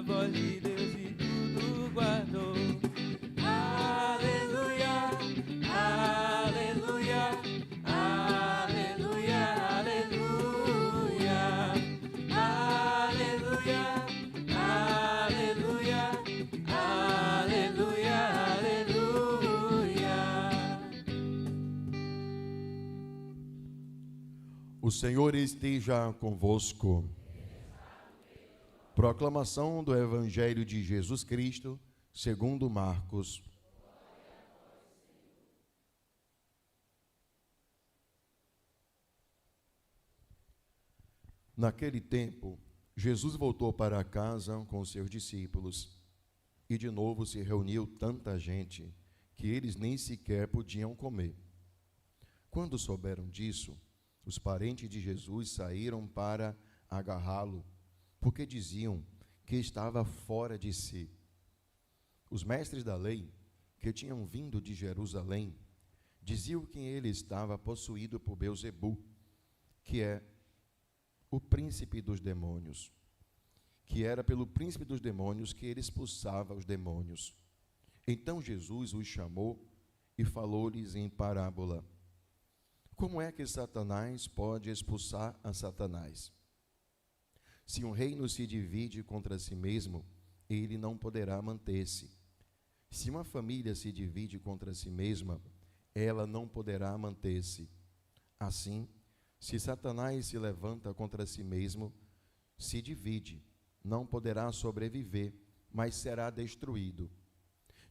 voz de Deus e tudo guardou. Aleluia, aleluia, aleluia, aleluia, aleluia, aleluia, aleluia, aleluia. O Senhor esteja convosco. Proclamação do Evangelho de Jesus Cristo, segundo Marcos. Naquele tempo, Jesus voltou para casa com seus discípulos, e de novo se reuniu tanta gente que eles nem sequer podiam comer. Quando souberam disso, os parentes de Jesus saíram para agarrá-lo, porque diziam que estava fora de si. Os mestres da lei, que tinham vindo de Jerusalém, diziam que ele estava possuído por Beelzebu, que é o príncipe dos demônios, que era pelo príncipe dos demônios que ele expulsava os demônios. Então Jesus os chamou e falou-lhes em parábola: como é que Satanás pode expulsar a Satanás? Se um reino se divide contra si mesmo, ele não poderá manter-se. Se uma família se divide contra si mesma, ela não poderá manter-se. Assim, se Satanás se levanta contra si mesmo, se divide, não poderá sobreviver, mas será destruído.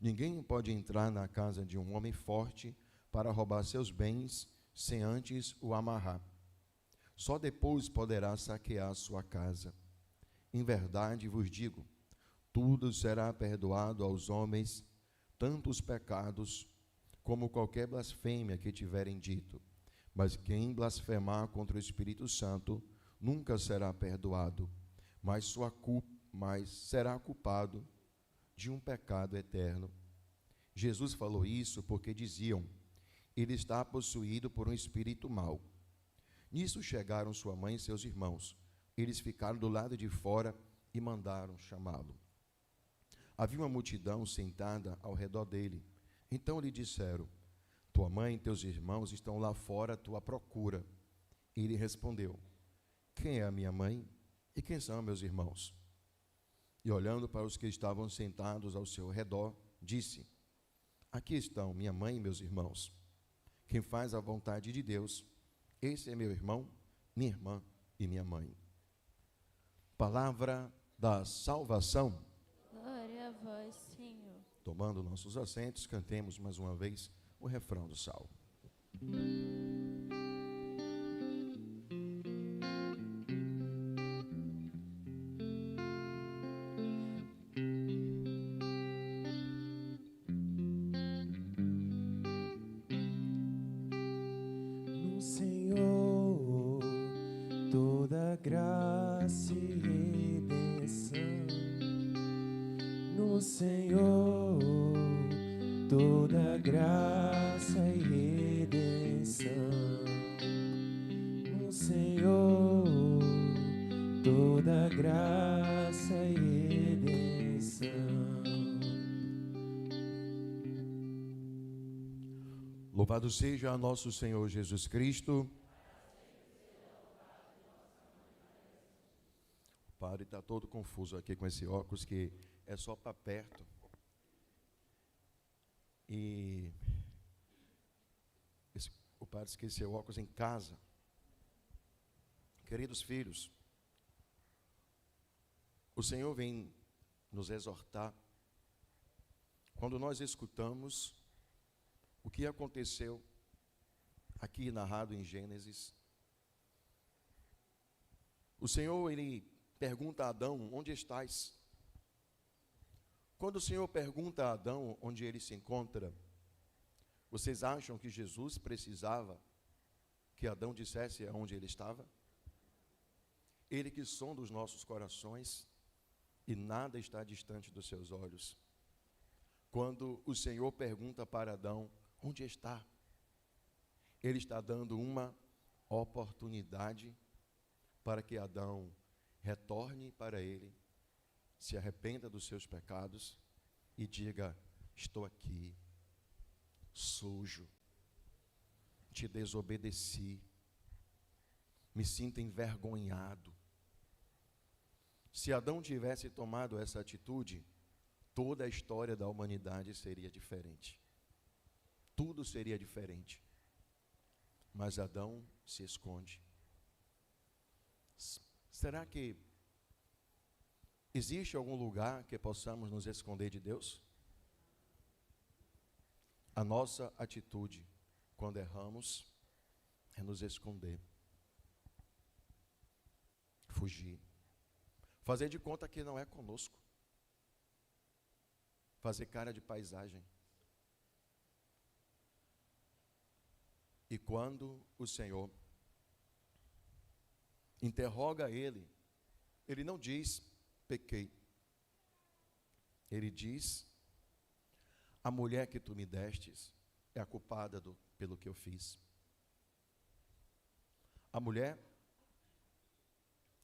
Ninguém pode entrar na casa de um homem forte para roubar seus bens sem antes o amarrar. Só depois poderá saquear sua casa. Em verdade vos digo, tudo será perdoado aos homens, tanto os pecados como qualquer blasfêmia que tiverem dito. Mas quem blasfemar contra o Espírito Santo nunca será perdoado, mas será culpado de um pecado eterno. Jesus falou isso porque diziam: ele está possuído por um espírito mau. Nisso chegaram sua mãe e seus irmãos. Eles ficaram do lado de fora e mandaram chamá-lo. Havia uma multidão sentada ao redor dele. Então lhe disseram: tua mãe e teus irmãos estão lá fora à tua procura. Ele respondeu: quem é a minha mãe e quem são meus irmãos? E olhando para os que estavam sentados ao seu redor, disse: aqui estão minha mãe e meus irmãos. Quem faz a vontade de Deus, esse é meu irmão, minha irmã e minha mãe. Palavra da salvação. Glória a vós, Senhor. Tomando nossos assentos, cantemos mais uma vez o refrão do salmo. No Senhor toda graça e redenção. No Senhor toda graça e redenção. No Senhor toda graça e redenção. Louvado seja nosso Senhor Jesus Cristo. O padre está todo confuso aqui com esse óculos que é só para perto. E o padre esqueceu o óculos em casa. Queridos filhos, o Senhor vem nos exortar quando nós escutamos o que aconteceu aqui narrado em Gênesis. O Senhor, ele pergunta a Adão: onde estás? Quando o Senhor pergunta a Adão onde ele se encontra, vocês acham que Jesus precisava que Adão dissesse aonde ele estava? Ele que sonda os nossos corações e nada está distante dos seus olhos. Quando o Senhor pergunta para Adão: onde está? Ele está dando uma oportunidade para que Adão retorne para ele se arrependa dos seus pecados e diga: estou aqui, sujo, te desobedeci, me sinto envergonhado. Se Adão tivesse tomado essa atitude, toda a história da humanidade seria diferente. Tudo seria diferente. Mas Adão se esconde. Será que existe algum lugar que possamos nos esconder de Deus? A nossa atitude, quando erramos, é nos esconder, fugir, fazer de conta que não é conosco, fazer cara de paisagem. E quando o Senhor interroga ele, ele não diz: pequei. Ele diz: a mulher que tu me destes é a culpada pelo que eu fiz. A mulher,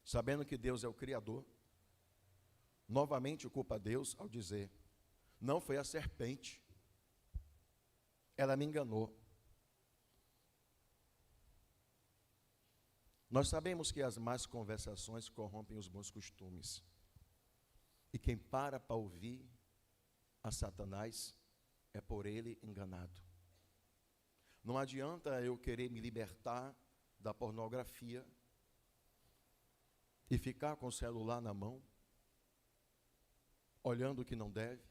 sabendo que Deus é o Criador, novamente culpa Deus ao dizer: não foi a serpente, ela me enganou. Nós sabemos que as más conversações corrompem os bons costumes. E quem para ouvir a Satanás é por ele enganado. Não adianta eu querer me libertar da pornografia e ficar com o celular na mão, olhando o que não deve,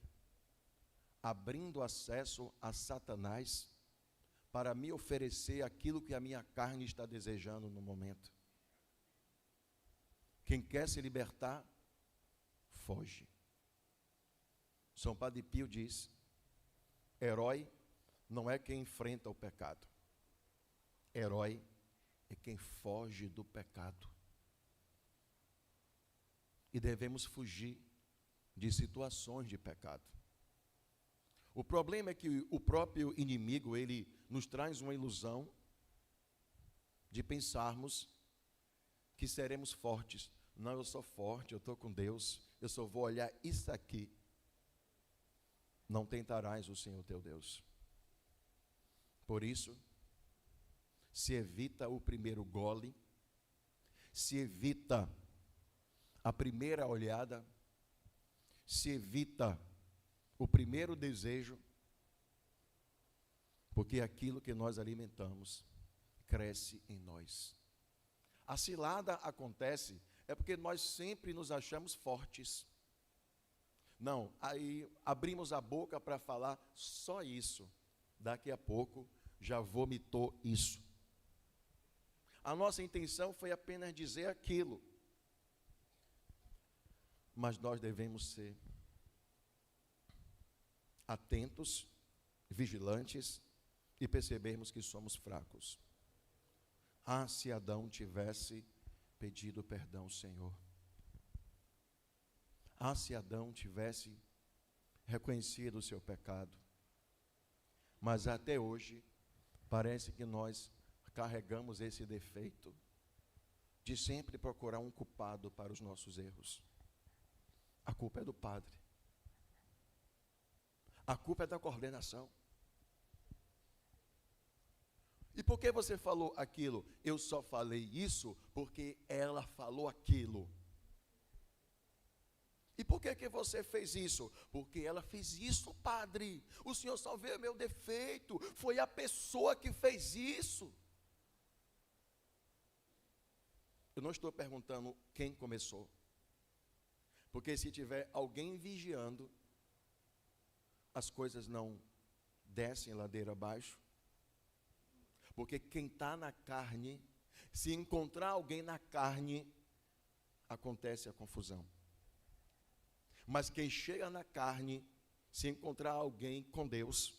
abrindo acesso a Satanás para me oferecer aquilo que a minha carne está desejando no momento. Quem quer se libertar, foge. São Padre Pio diz: herói não é quem enfrenta o pecado, herói é quem foge do pecado. E devemos fugir de situações de pecado. O problema é que o próprio inimigo, ele nos traz uma ilusão de pensarmos que seremos fortes. Não, eu sou forte, eu estou com Deus, eu só vou olhar isso aqui. Não tentarás o Senhor teu Deus. Por isso, se evita o primeiro gole, se evita a primeira olhada, se evita o primeiro desejo, porque aquilo que nós alimentamos cresce em nós. A cilada acontece é porque nós sempre nos achamos fortes. Não, aí abrimos a boca para falar só isso. Daqui a pouco já vomitou isso. A nossa intenção foi apenas dizer aquilo. Mas nós devemos ser atentos, vigilantes e percebermos que somos fracos. Ah, se Adão tivesse pedido perdão ao Senhor. Ah, se Adão tivesse reconhecido o seu pecado. Mas até hoje, parece que nós carregamos esse defeito de sempre procurar um culpado para os nossos erros. A culpa é do padre. A culpa é da coordenação. E por que você falou aquilo? Eu só falei isso porque ela falou aquilo. E por que você fez isso? Porque ela fez isso, padre. O senhor só vê o meu defeito. Foi a pessoa que fez isso. Eu não estou perguntando quem começou. Porque se tiver alguém vigiando, as coisas não descem ladeira abaixo. Porque quem está na carne, se encontrar alguém na carne, acontece a confusão. Mas quem chega na carne, se encontrar alguém com Deus,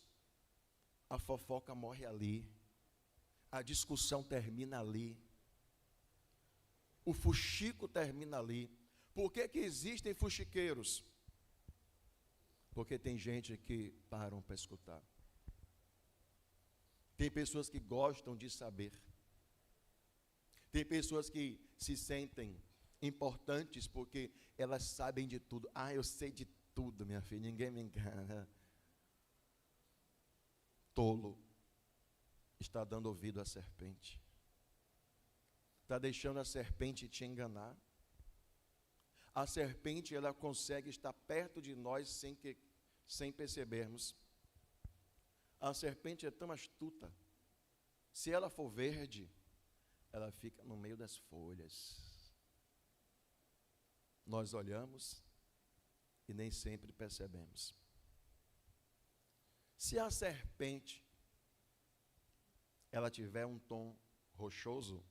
a fofoca morre ali, a discussão termina ali, o fuxico termina ali. Por que existem fuxiqueiros? Porque tem gente que param para escutar. Tem pessoas que gostam de saber. Tem pessoas que se sentem importantes porque elas sabem de tudo. Ah, eu sei de tudo, minha filha, ninguém me engana. Tolo está dando ouvido à serpente. Está deixando a serpente te enganar. A serpente, ela consegue estar perto de nós sem percebermos. A serpente é tão astuta. Se ela for verde, ela fica no meio das folhas. Nós olhamos e nem sempre percebemos. Se a serpente, ela tiver um tom rochoso,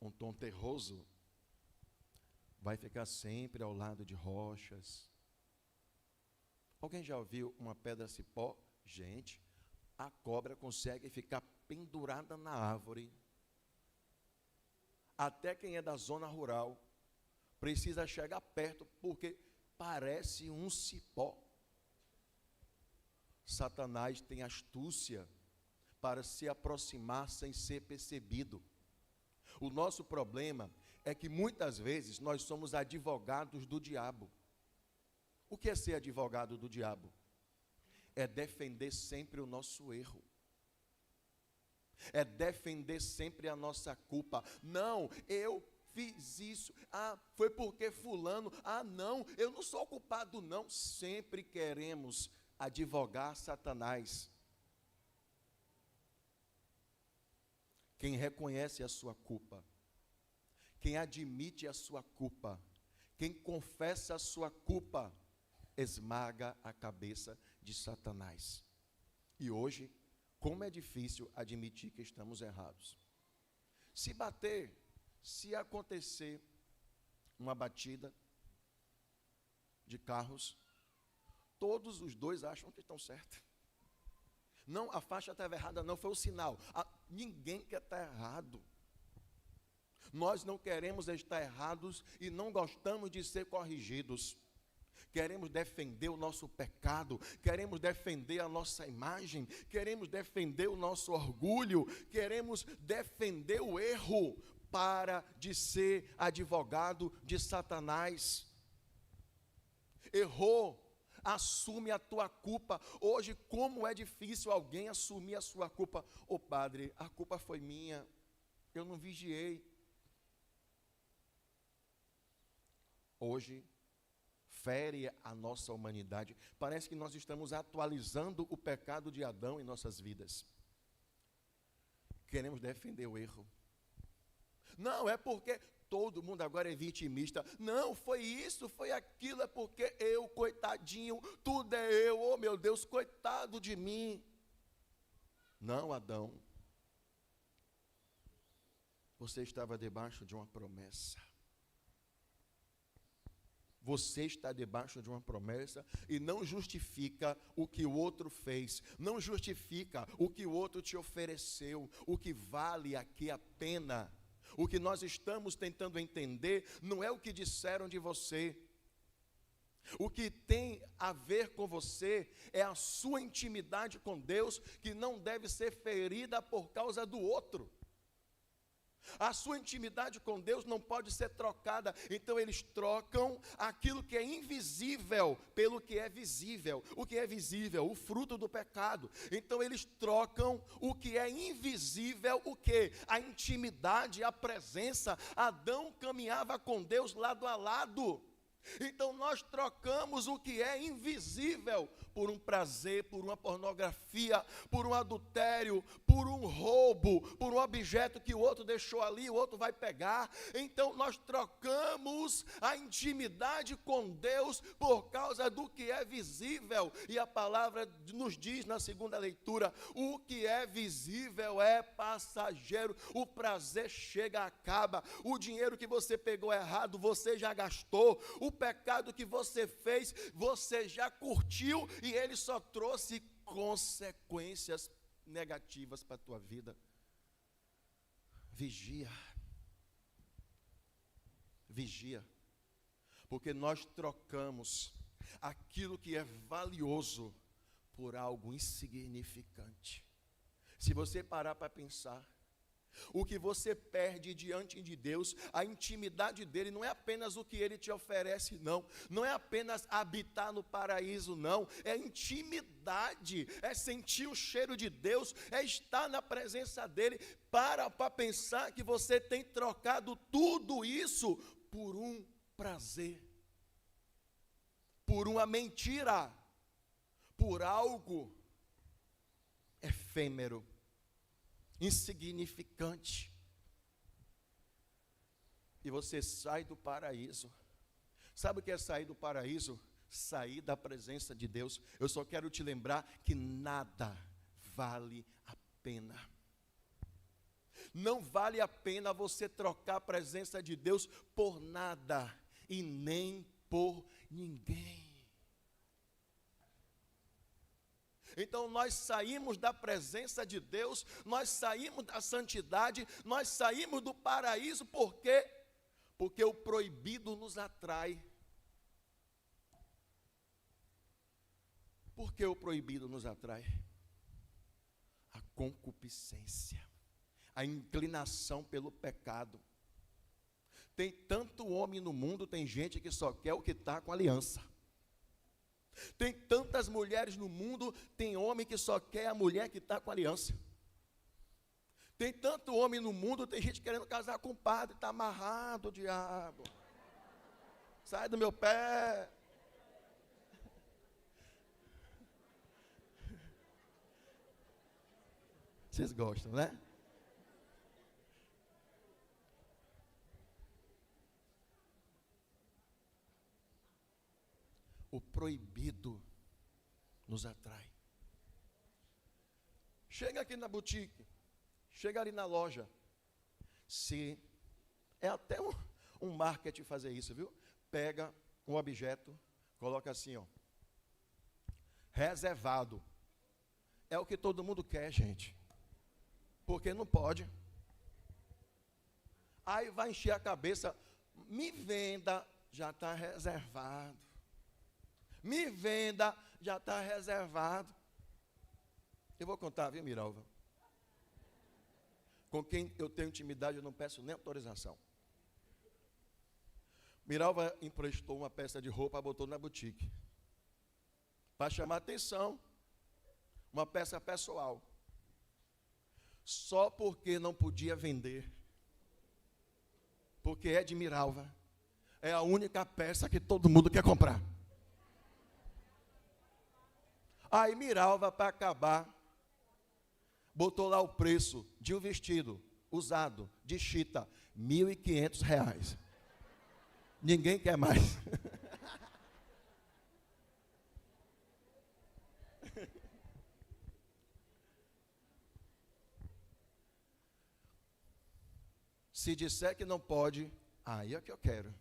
um tom terroso, vai ficar sempre ao lado de rochas. Alguém já ouviu uma pedra cipó? Gente, a cobra consegue ficar pendurada na árvore. Até quem é da zona rural precisa chegar perto, porque parece um cipó. Satanás tem astúcia para se aproximar sem ser percebido. O nosso problema é que muitas vezes nós somos advogados do diabo. O que é ser advogado do diabo? É defender sempre o nosso erro. É defender sempre a nossa culpa. Não, eu fiz isso. Ah, foi porque fulano. Ah, não, eu não sou culpado não. Sempre queremos advogar Satanás. Quem reconhece a sua culpa, quem admite a sua culpa, quem confessa a sua culpa, esmaga a cabeça de Satanás. E hoje, como é difícil admitir que estamos errados. Se bater, se acontecer uma batida de carros, todos os dois acham que estão certos. Não, a faixa estava errada, não, foi o sinal. Ninguém quer estar errado. Nós não queremos estar errados e não gostamos de ser corrigidos. Queremos defender o nosso pecado, queremos defender a nossa imagem, queremos defender o nosso orgulho, queremos defender o erro para de ser advogado de Satanás. Errou, assume a tua culpa. Hoje, como é difícil alguém assumir a sua culpa. Ô padre, a culpa foi minha, eu não vigiei. Hoje, fere a nossa humanidade. Parece que nós estamos atualizando o pecado de Adão em nossas vidas. Queremos defender o erro. Não, é porque todo mundo agora é vitimista. Não, foi isso, foi aquilo, é porque eu, coitadinho, tudo é eu. Oh, meu Deus, coitado de mim. Não, Adão. Você estava debaixo de uma promessa. Você está debaixo de uma promessa e não justifica o que o outro fez, não justifica o que o outro te ofereceu. O que vale aqui a pena, o que nós estamos tentando entender, não é o que disseram de você. O que tem a ver com você é a sua intimidade com Deus, que não deve ser ferida por causa do outro. A sua intimidade com Deus não pode ser trocada. Então eles trocam aquilo que é invisível pelo que é visível. O que é visível? O fruto do pecado. Então eles trocam o que é invisível. O que? A intimidade, a presença. Adão caminhava com Deus lado a lado. Então nós trocamos o que é invisível por um prazer, por uma pornografia, por um adultério, por um roubo, por um objeto que o outro deixou ali, o outro vai pegar. Então nós trocamos a intimidade com Deus por causa do que é visível. E a palavra nos diz na segunda leitura, o que é visível é passageiro. O prazer chega, acaba. O dinheiro que você pegou errado, você já gastou. O pecado que você fez, você já curtiu e ele só trouxe consequências negativas para a tua vida. Vigia. Vigia. Porque nós trocamos aquilo que é valioso por algo insignificante. Se você parar para pensar, O que você perde diante de Deus, a intimidade dele, não é apenas o que ele te oferece, não. Não é apenas habitar no paraíso, não. É intimidade, é sentir o cheiro de Deus, é estar na presença dele. Para pensar que você tem trocado tudo isso por um prazer, por uma mentira, por algo efêmero, insignificante. E você sai do paraíso. Sabe o que é sair do paraíso? Sair da presença de Deus. Eu só quero te lembrar que nada vale a pena. Não vale a pena você trocar a presença de Deus por nada e nem por ninguém. Então nós saímos da presença de Deus, nós saímos da santidade, nós saímos do paraíso, por quê? Porque o proibido nos atrai. Por que o proibido nos atrai? A concupiscência, a inclinação pelo pecado. Tem tanto homem no mundo, tem gente que só quer o que está com aliança. Tem tantas mulheres no mundo, tem homem que só quer a mulher que está com aliança. Tem tanto homem no mundo, tem gente querendo casar com o padre, está amarrado, o diabo. Sai do meu pé. Vocês gostam, né? O proibido nos atrai. Chega aqui na boutique, chega ali na loja. Se é até um marketing fazer isso, viu? Pega um objeto, coloca assim, ó, reservado. É o que todo mundo quer, gente. Porque não pode. Aí vai encher a cabeça, me venda, já está reservado. Me venda, já está reservado. Eu vou contar, viu, Miralva? Com quem eu tenho intimidade, eu não peço nem autorização. Miralva emprestou uma peça de roupa, botou na boutique. Para chamar atenção. Uma peça pessoal. Só porque não podia vender. Porque é de Miralva. É a única peça que todo mundo quer comprar. Aí Miralva, para acabar, botou lá o preço de um vestido usado, de chita, R$1.500. Ninguém quer mais. Se disser que não pode, aí é que eu quero.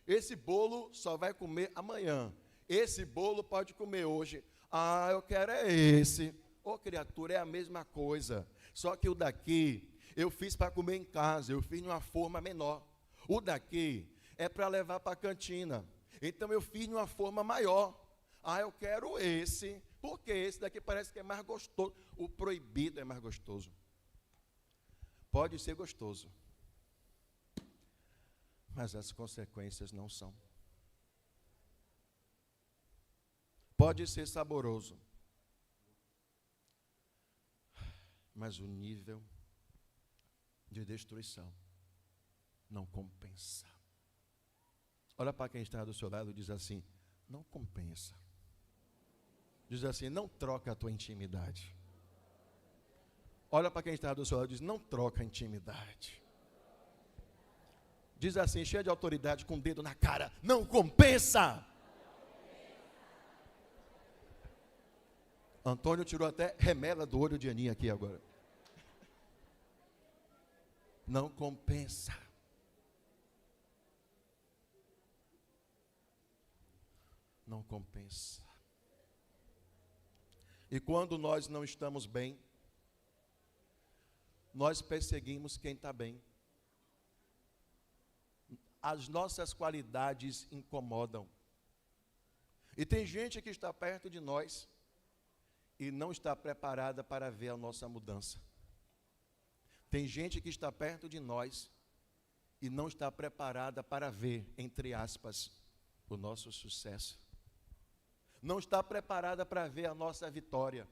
Esse bolo só vai comer amanhã. Esse bolo pode comer hoje. Ah, eu quero é esse. Ô, criatura, é a mesma coisa. Só que o daqui, eu fiz para comer em casa. Eu fiz de uma forma menor. O daqui é para levar para a cantina. Então, eu fiz de uma forma maior. Ah, eu quero esse. Porque esse daqui parece que é mais gostoso. O proibido é mais gostoso. Pode ser gostoso. Mas as consequências não são. Pode ser saboroso, mas o nível de destruição não compensa. Olha para quem está do seu lado e diz assim, não compensa. Diz assim, não troca a tua intimidade. Olha para quem está do seu lado e diz, não troca a intimidade. Diz assim, cheio de autoridade, com o dedo na cara, não compensa. Antônio tirou até remela do olho de Aninha aqui agora. Não compensa. Não compensa. E quando nós não estamos bem, nós perseguimos quem está bem. As nossas qualidades incomodam. E tem gente que está perto de nós e não está preparada para ver a nossa mudança. Tem gente que está perto de nós e não está preparada para ver, entre aspas, o nosso sucesso. Não está preparada para ver a nossa vitória.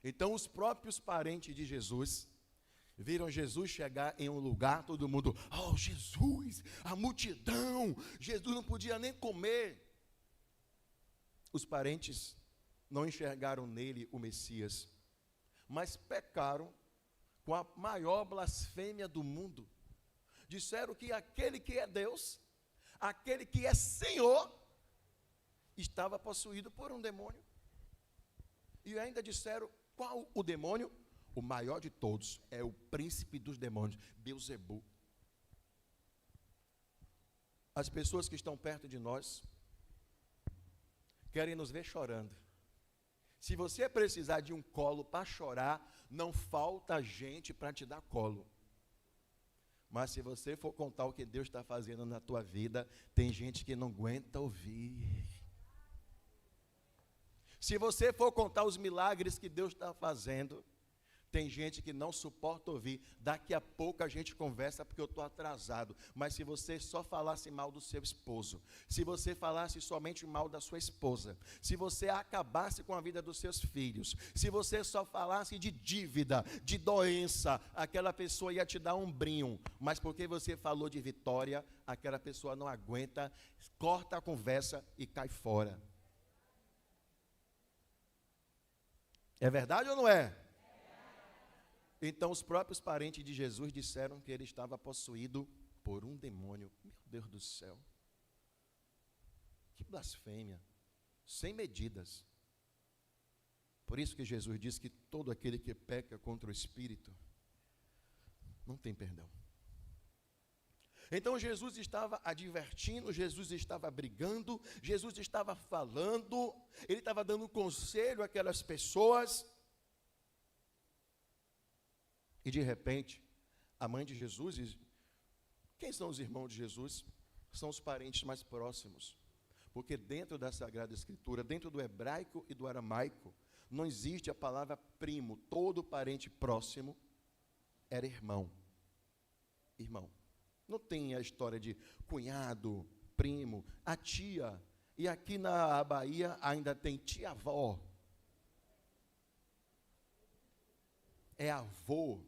Então, os próprios parentes de Jesus viram Jesus chegar em um lugar, todo mundo, oh, Jesus, a multidão, Jesus não podia nem comer. Os parentes não enxergaram nele o Messias, mas pecaram com a maior blasfêmia do mundo. Disseram que aquele que é Deus, aquele que é Senhor, estava possuído por um demônio. E ainda disseram, qual o demônio? O maior de todos, é o príncipe dos demônios, Beelzebul. As pessoas que estão perto de nós querem nos ver chorando. Se você precisar de um colo para chorar, não falta gente para te dar colo. Mas se você for contar o que Deus está fazendo na tua vida, tem gente que não aguenta ouvir. Se você for contar os milagres que Deus está fazendo, tem gente que não suporta ouvir. Daqui a pouco a gente conversa porque eu estou atrasado. Mas se você só falasse mal do seu esposo, se você falasse somente mal da sua esposa, se você acabasse com a vida dos seus filhos, se você só falasse de dívida, de doença, aquela pessoa ia te dar um brinho. Mas porque você falou de vitória, aquela pessoa não aguenta, corta a conversa e cai fora. É verdade ou não é? Então, os próprios parentes de Jesus disseram que ele estava possuído por um demônio. Meu Deus do céu. Que blasfêmia. Sem medidas. Por isso que Jesus diz que todo aquele que peca contra o Espírito não tem perdão. Então, Jesus estava advertindo, Jesus estava brigando, Jesus estava falando, ele estava dando conselho àquelas pessoas. E de repente, a mãe de Jesus, quem são os irmãos de Jesus? São os parentes mais próximos. Porque dentro da Sagrada Escritura, dentro do hebraico e do aramaico, não existe a palavra primo. Todo parente próximo era irmão. Irmão. Não tem a história de cunhado, primo, a tia. E aqui na Bahia ainda tem tia-avó. É avô.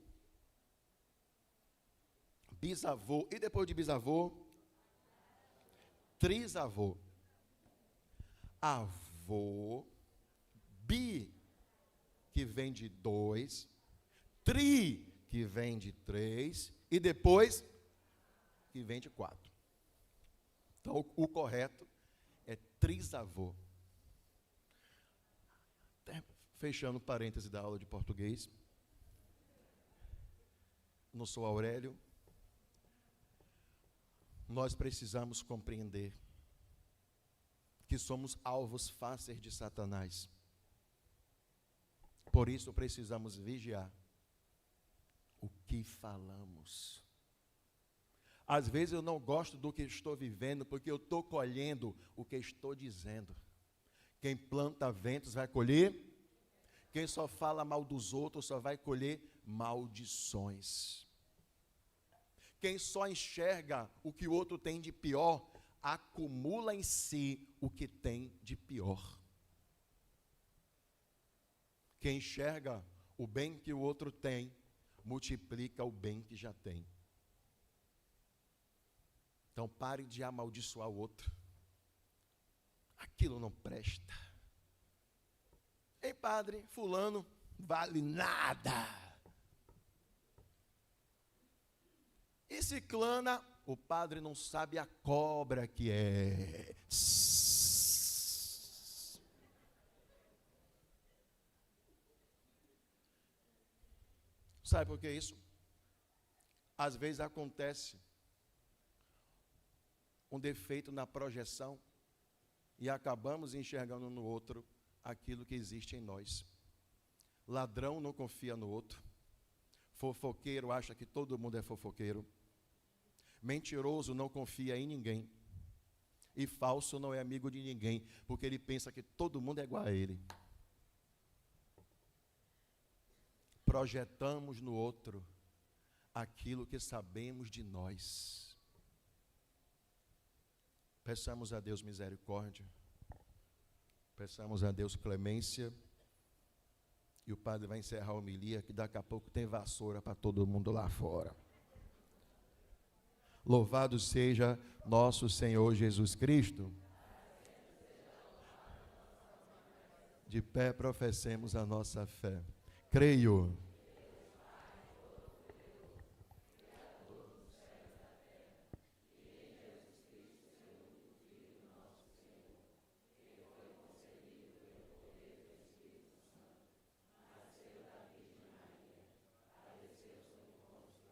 Bisavô, e depois de bisavô, trisavô, avô, bi, que vem de 2, tri, que vem de 3, e depois, que vem de 4. Então, o correto é trisavô. Fechando parêntese da aula de português, não sou Aurélio. Nós precisamos compreender que somos alvos fáceis de Satanás. Por isso precisamos vigiar o que falamos. Às vezes eu não gosto do que estou vivendo, porque eu estou colhendo o que estou dizendo. Quem planta ventos vai colher. Quem só fala mal dos outros só vai colher maldições. Quem só enxerga o que o outro tem de pior, acumula em si o que tem de pior. Quem enxerga o bem que o outro tem, multiplica o bem que já tem. Então pare de amaldiçoar o outro. Aquilo não presta. Ei, padre, fulano, vale nada. E ciclana, o padre não sabe a cobra que é. Sabe por que isso? Às vezes acontece um defeito na projeção e acabamos enxergando no outro aquilo que existe em nós. Ladrão não confia no outro. Fofoqueiro acha que todo mundo é fofoqueiro. Mentiroso não confia em ninguém. E falso não é amigo de ninguém, porque ele pensa que todo mundo é igual a ele. Projetamos no outro aquilo que sabemos de nós. Peçamos a Deus misericórdia, peçamos a Deus clemência, e o padre vai encerrar a homilia, que daqui a pouco tem vassoura para todo mundo lá fora. Louvado seja nosso Senhor Jesus Cristo. De pé professemos a nossa fé. Creio